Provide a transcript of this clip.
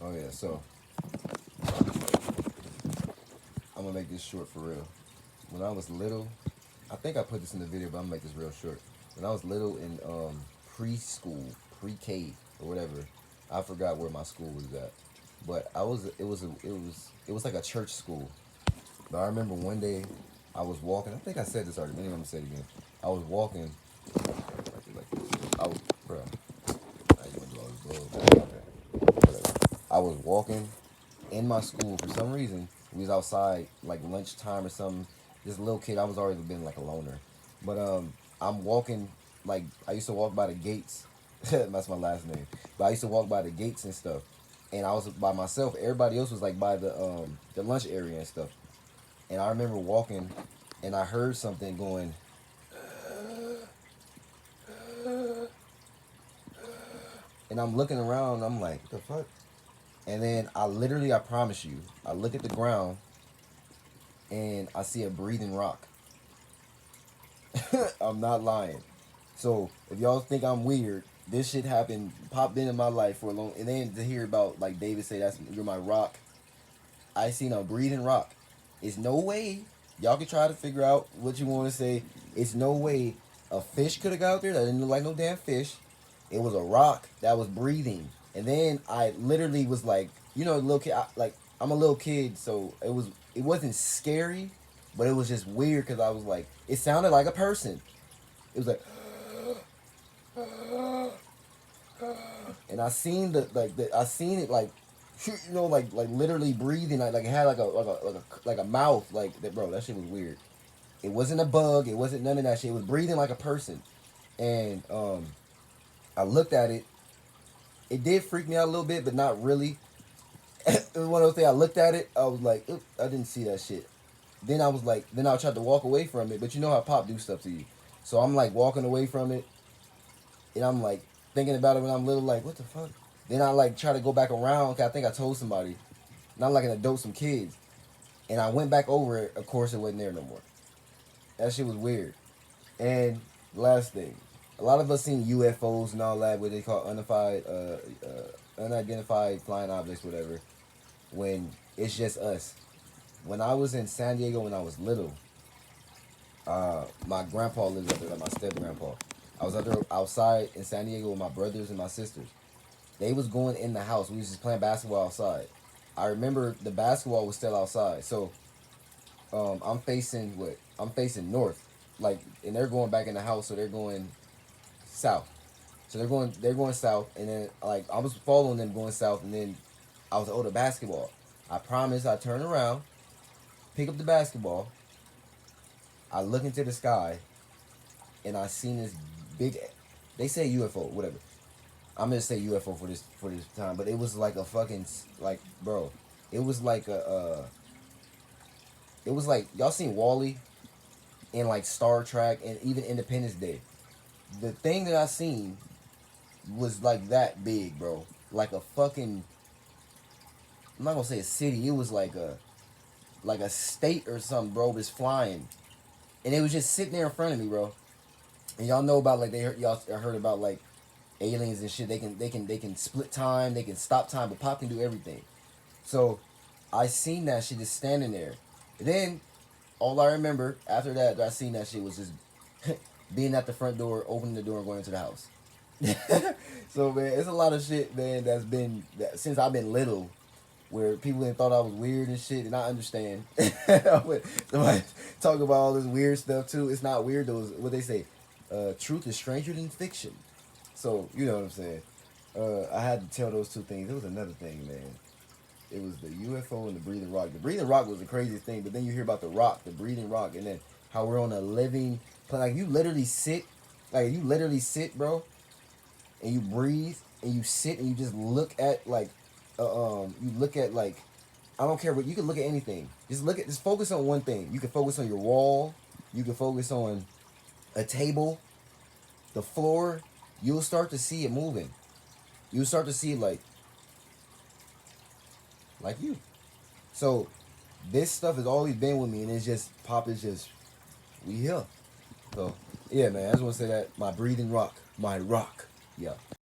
Oh yeah, so I'm gonna make this short for real. When I was little, I think I put this in the video, but I'm gonna make this real short. When I was little in preschool, pre-K or whatever, I forgot where my school was at, but it was like a church school. But I remember one day I was walking. I think I said this already, but anyway, I'm gonna say it again. I was walking like this. I was, bro. I ain't gonna do all this bull. Okay. Whatever. I was walking in my school for some reason. We was outside like lunchtime or something. This little kid, I was already been like a loner, but I'm walking like I used to walk by the gates. That's my last name. But I used to walk by the gates and stuff, and I was by myself. Everybody else was like by the lunch area and stuff. And I remember walking, and I heard something going, and I'm looking around. I'm like, what the fuck? And then I promise you, I look at the ground and I see a breathing rock. I'm not lying. So if y'all think I'm weird, this shit happened, popped into my life for a long, and then to hear about like David say that's you're my rock. I seen a breathing rock. It's no way y'all can try to figure out what you want to say. It's no way a fish could have got out there. That didn't look like no damn fish. It was a rock that was breathing. And then I literally was like, you know, little kid. I'm a little kid, so it wasn't scary, but it was just weird because I was like, it sounded like a person. It was like, and I seen I seen it like, you know, like literally breathing, like it had like a mouth, like that, bro. That shit was weird. It wasn't a bug. It wasn't none of that shit. It was breathing like a person, and I looked at it. It did freak me out a little bit, but not really. It was one of those things. I looked at it. I was like, oop, I didn't see that shit. Then I was like, then I tried to walk away from it, but you know how pop do stuff to you. So I'm like walking away from it, and I'm like thinking about it when I'm little, like what the fuck. Then I like try to go back around. Cause I think I told somebody, and I'm like an adult, some kids, and I went back over it. Of course, it wasn't there no more. That shit was weird. And last thing, a lot of us seen UFOs and all that, what they call unidentified flying objects, whatever. When it's just us. When I was in San Diego when I was little, my grandpa lives up there, like my step grandpa. I was up there outside in San Diego with my brothers and my sisters. They was going in the house. We was just playing basketball outside. I remember the basketball was still outside. So I'm facing what? I'm facing north. Like, and they're going back in the house, so they're going south. So they're going south, and then like I was following them going south, and then I was the basketball. I promise I turn around, pick up the basketball. I look into the sky, and I seen this big. They say UFO, whatever. I'm gonna say UFO for this time, but it was like a fucking like, bro. It was like it was like y'all seen Wally and like Star Trek and even Independence Day. The thing that I seen was like that big, bro. Like a fucking. I'm not gonna say a city. It was like a state or something, bro. Was flying, and it was just sitting there in front of me, bro. And y'all know about like y'all heard about like aliens and shit. They can split time. They can stop time, but pop can do everything. So I seen that shit just standing there. And then all I remember after that I seen that shit was just being at the front door, opening the door, and going into the house. So man, it's a lot of shit, man. That's been since I've been little, where people didn't thought I was weird and shit, and I understand. Somebody talk about all this weird stuff too. It's not weird though. It's what they say, truth is stranger than fiction. So you know what I'm saying. I had to tell those two things. There was another thing, man. It was the UFO and the breathing rock. The breathing rock was the craziest thing, but then you hear about the rock, the breathing rock, and then how we're on a living planet. Like you literally sit, bro, and you breathe and you sit and you just look at like, you look at like, I don't care what you can look at anything. Just focus on one thing. You can focus on your wall. You can focus on a table, the floor. You'll start to see it moving. You'll start to see it like you. So this stuff has always been with me, and it's just pop is just we here. So yeah, man, I just want to say that my breathing rock, my rock, yeah.